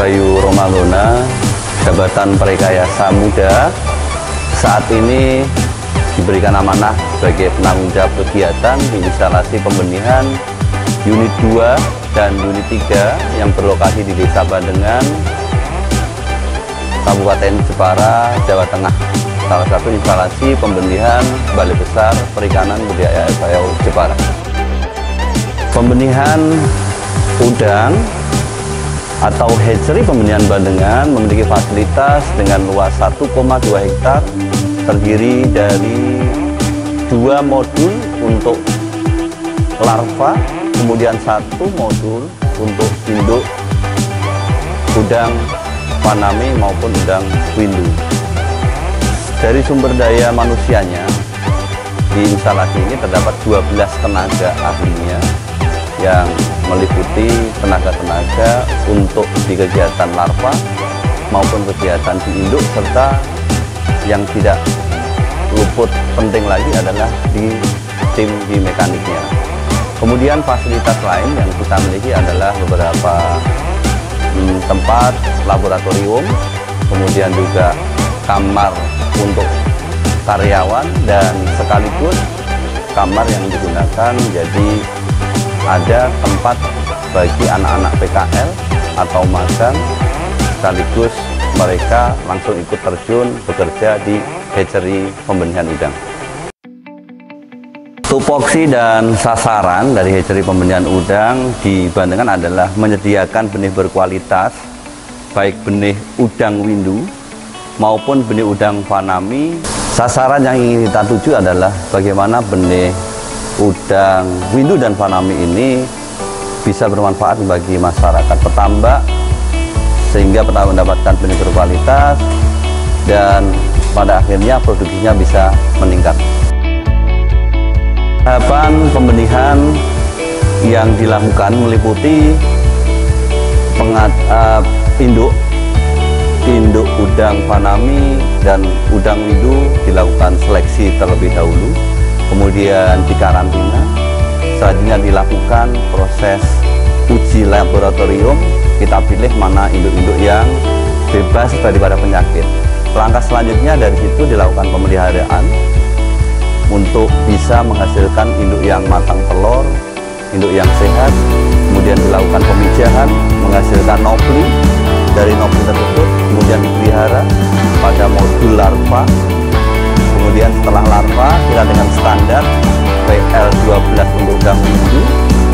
Bayu Romalona, Jabatan Prekayasa Muda, saat ini diberikan amanah sebagai penanggung jawab kegiatan di instalasi pembenihan unit 2 dan unit 3 yang berlokasi di Desa Bandengan, Kabupaten Jepara, Jawa Tengah. Salah satu instalasi pembenihan Balai Besar Perikanan Budidaya Air Payau Jepara. Pembenihan udang atau hatchery pembenihan Bandengan memiliki fasilitas dengan luas 1,2 hektar, terdiri dari 2 modul untuk larva, kemudian 1 modul untuk induk udang faname maupun udang windu. Dari sumber daya manusianya, di instalasi ini terdapat 12 tenaga ahlinya yang meliputi tenaga-tenaga untuk di kegiatan larva maupun kegiatan di induk, serta yang tidak luput penting lagi adalah di tim di mekaniknya. Kemudian fasilitas lain yang kita miliki adalah beberapa tempat laboratorium, kemudian juga kamar untuk karyawan, dan sekaligus kamar yang digunakan jadi ada tempat bagi anak-anak PKL atau magang, sekaligus mereka langsung ikut terjun bekerja di hatchery pembenihan udang. Tupoksi dan sasaran dari hatchery pembenihan udang di Bandengan adalah menyediakan benih berkualitas, baik benih udang windu maupun benih udang faname. Sasaran yang ingin kita tuju adalah bagaimana benih udang windu dan faname ini bisa bermanfaat bagi masyarakat petambak, sehingga petambak mendapatkan benih berkualitas dan pada akhirnya produksinya bisa meningkat. Tahapan pembenihan yang dilakukan meliputi induk udang faname dan udang windu dilakukan seleksi terlebih dahulu, kemudian dikarantina, selanjutnya dilakukan proses uji laboratorium, kita pilih mana induk-induk yang bebas daripada penyakit. Langkah selanjutnya dari situ dilakukan pemeliharaan untuk bisa menghasilkan induk yang matang telur, induk yang sehat, kemudian dilakukan pemijahan, menghasilkan nopli. Dari nopli tersebut kemudian dipelihara pada modul larva. Kemudian setelah larva kita dengan standar PL 12 untuk udang windu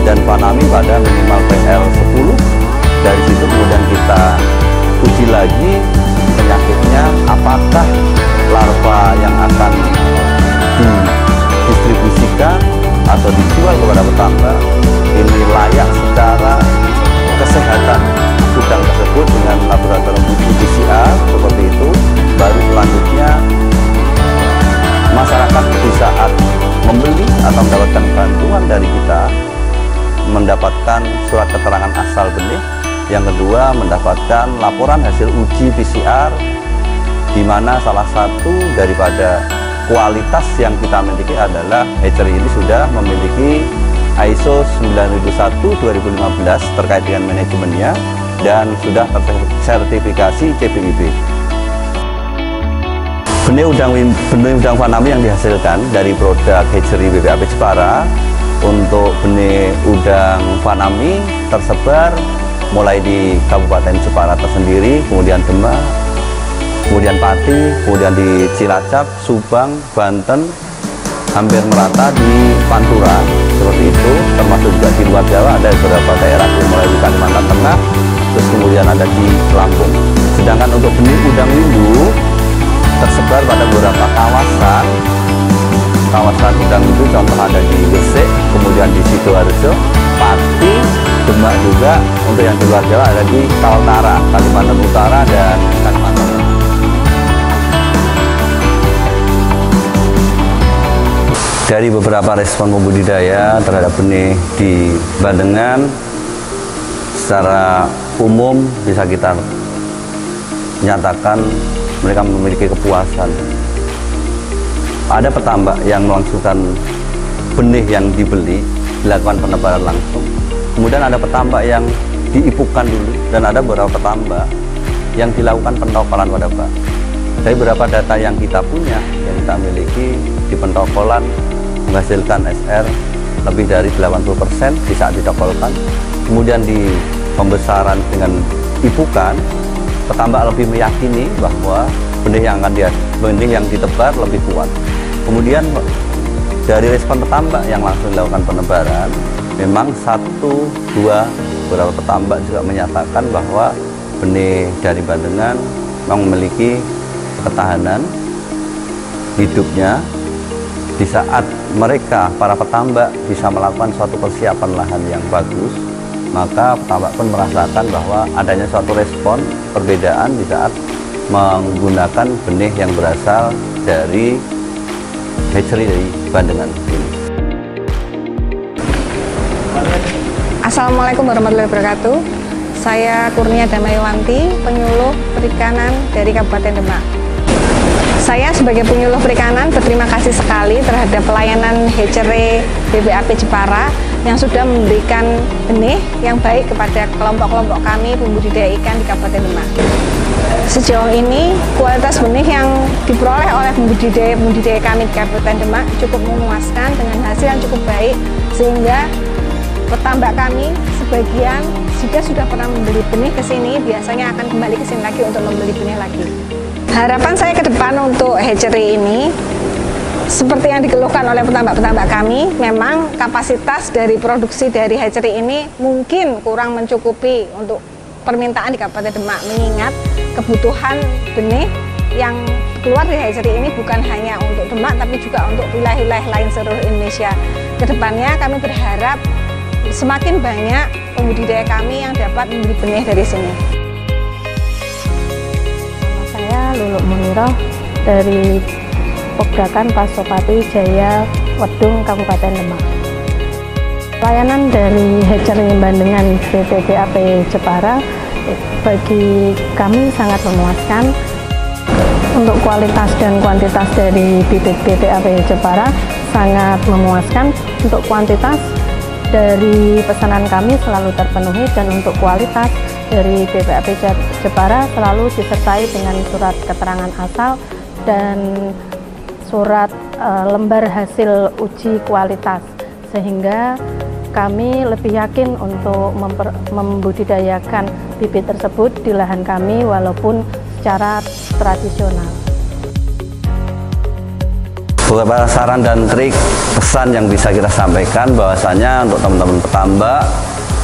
dan faname pada minimal PL 10. Dari situ kemudian kita uji lagi penyakitnya, apakah larva yang akan didistribusikan atau dijual kepada petambak ini layak secara kesehatan udang tersebut dengan laboratorium uji PCR seperti itu. Baru selanjutnya masyarakat di saat membeli atau mendapatkan bantuan dari kita mendapatkan surat keterangan asal benih, yang kedua mendapatkan laporan hasil uji PCR, di mana salah satu daripada kualitas yang kita miliki adalah hatchery ini sudah memiliki ISO 9001-2015 terkait dengan manajemennya dan sudah tersertifikasi CPIB. Benih udang faname yang dihasilkan dari produk hatchery BPAP Jepara untuk benih udang faname tersebar mulai di Kabupaten Jepara tersendiri, kemudian Demak, kemudian Pati, kemudian di Cilacap, Subang, Banten, hampir merata di Pantura seperti itu, termasuk juga di luar Jawa ada beberapa daerah mulai di Kalimantan Tengah, terus kemudian ada di Lampung. Sedangkan untuk benih udang windu tersebar pada beberapa kawasan udang windu, contoh ada di Gresik, kemudian di Sidoarjo, Pati, Demak juga. Untuk yang di luar Jawa ada di Kaltara, Kalimantan Utara dan Kalimantan Tengah. Dari beberapa respon pembudidaya terhadap benih di Bandengan, secara umum bisa kita nyatakan mereka memiliki kepuasan. Ada petambak yang melangsungkan benih yang dibeli, dilakukan penebalan langsung. Kemudian ada petambak yang diipukan dulu, dan ada beberapa petambak yang dilakukan pentokolan pada bak. Dari beberapa data yang kita punya, yang kita miliki, di pentokolan menghasilkan SR lebih dari 80% di saat ditokolkan. Kemudian di pembesaran dengan ipukan, petambak lebih meyakini bahwa benih yang ditebar lebih kuat. Kemudian dari respon petambak yang langsung dilakukan penebaran, memang beberapa petambak juga menyatakan bahwa benih dari Bandengan memang memiliki ketahanan hidupnya. Di saat mereka, para petambak, bisa melakukan suatu persiapan lahan yang bagus, maka petambak pun merasakan bahwa adanya suatu respon perbedaan di saat menggunakan benih yang berasal dari hatchery dari Bandengan ini. Assalamualaikum warahmatullahi wabarakatuh. Saya Kurnia Damaywanti, penyuluh perikanan dari Kabupaten Demak. Saya sebagai penyuluh perikanan berterima kasih sekali terhadap pelayanan hatchery BBAP Jepara yang sudah memberikan benih yang baik kepada kelompok-kelompok kami pembudidaya ikan di Kabupaten Demak. Sejauh ini kualitas benih yang diperoleh oleh pembudidaya kami di Kabupaten Demak cukup memuaskan dengan hasil yang cukup baik, sehingga petambak kami sebagian jika sudah pernah membeli benih ke sini, biasanya akan kembali ke sini lagi untuk membeli benih lagi. Harapan saya ke depan untuk hatchery ini, seperti yang dikeluhkan oleh petambak-petambak kami, memang kapasitas dari produksi dari hatchery ini mungkin kurang mencukupi untuk permintaan di Kabupaten Demak, mengingat kebutuhan benih yang keluar dari hatchery ini bukan hanya untuk Demak, tapi juga untuk wilayah-wilayah lain seluruh Indonesia. Kedepannya kami berharap semakin banyak pembudidaya kami yang dapat membeli benih dari sini. Saya Luluk Muniroh dari Pogdakan Pasopati Jaya Wedung Kabupaten Demak. Pelayanan dari hatchery Bandengan BBAP Jepara bagi kami sangat memuaskan. Untuk kualitas dan kuantitas dari bibit BBAP Jepara sangat memuaskan. Untuk kuantitas dari pesanan kami selalu terpenuhi, dan untuk kualitas dari BBAP Jepara selalu disertai dengan surat keterangan asal dan surat lembar hasil uji kualitas, sehingga kami lebih yakin untuk membudidayakan bibit tersebut di lahan kami walaupun secara tradisional. Beberapa saran dan trik pesan yang bisa kita sampaikan, bahwasanya untuk teman-teman petambak,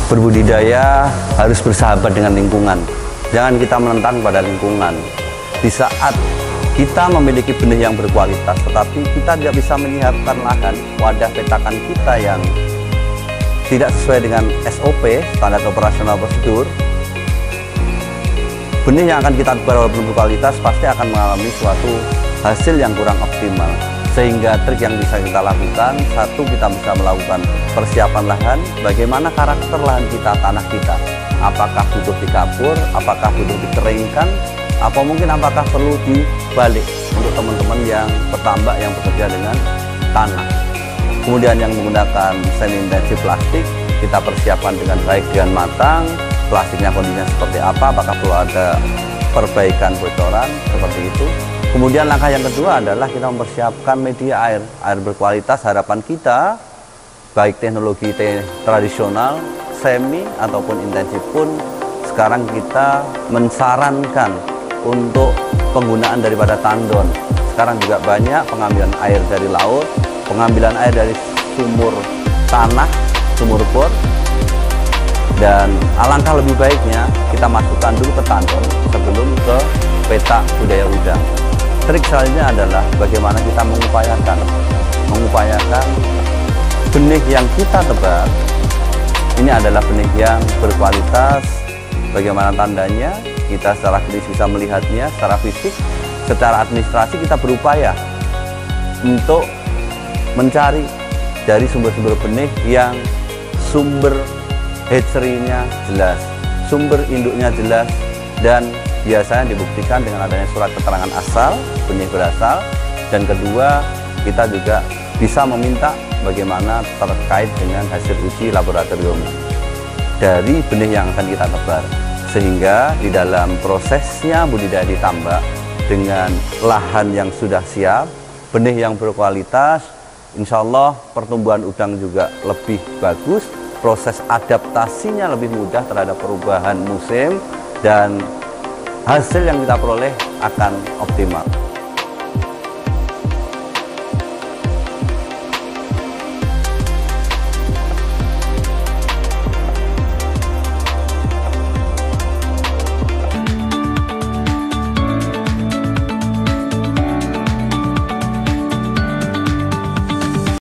berbudidaya harus bersahabat dengan lingkungan. Jangan kita menentang pada lingkungan. Di saat kita memiliki benih yang berkualitas, tetapi kita tidak bisa menyiapkan lahan, wadah petakan kita yang tidak sesuai dengan SOP, standar operasional prosedur, benih yang akan kita tebar walaupun berkualitas pasti akan mengalami suatu hasil yang kurang optimal. Sehingga trik yang bisa kita lakukan, satu, kita bisa melakukan persiapan lahan, bagaimana karakter lahan kita, tanah kita, apakah butuh dikapur, apakah butuh dikeringkan, atau mungkin apakah perlu dibalik untuk teman-teman yang petambak yang bekerja dengan tanah. Kemudian yang menggunakan semi intensif plastik, kita persiapkan dengan baik, dengan matang, plastiknya kondisinya seperti apa, apakah perlu ada perbaikan bocoran, seperti itu. Kemudian langkah yang kedua adalah kita mempersiapkan media air berkualitas. Harapan kita, baik teknologi tradisional, semi ataupun intensif pun, sekarang kita mensarankan untuk penggunaan daripada tandon. Sekarang juga banyak pengambilan air dari laut, pengambilan air dari sumur tanah, sumur bor, dan alangkah lebih baiknya kita masukkan dulu ke tandon sebelum ke petak budaya udang. Trik selanjutnya adalah bagaimana kita mengupayakan benih yang kita tebar ini adalah benih yang berkualitas. Bagaimana tandanya? Kita secara klinis bisa melihatnya secara fisik. Secara administrasi kita berupaya untuk mencari dari sumber-sumber benih yang sumber hatchery-nya jelas, sumber induknya jelas, dan biasanya dibuktikan dengan adanya surat keterangan asal, benih berasal. Dan kedua, kita juga bisa meminta bagaimana terkait dengan hasil uji laboratorium. dari benih yang akan kita tebar. Sehingga di dalam prosesnya budidaya di tambak dengan lahan yang sudah siap, benih yang berkualitas, insya Allah pertumbuhan udang juga lebih bagus, proses adaptasinya lebih mudah terhadap perubahan musim, dan hasil yang kita peroleh akan optimal.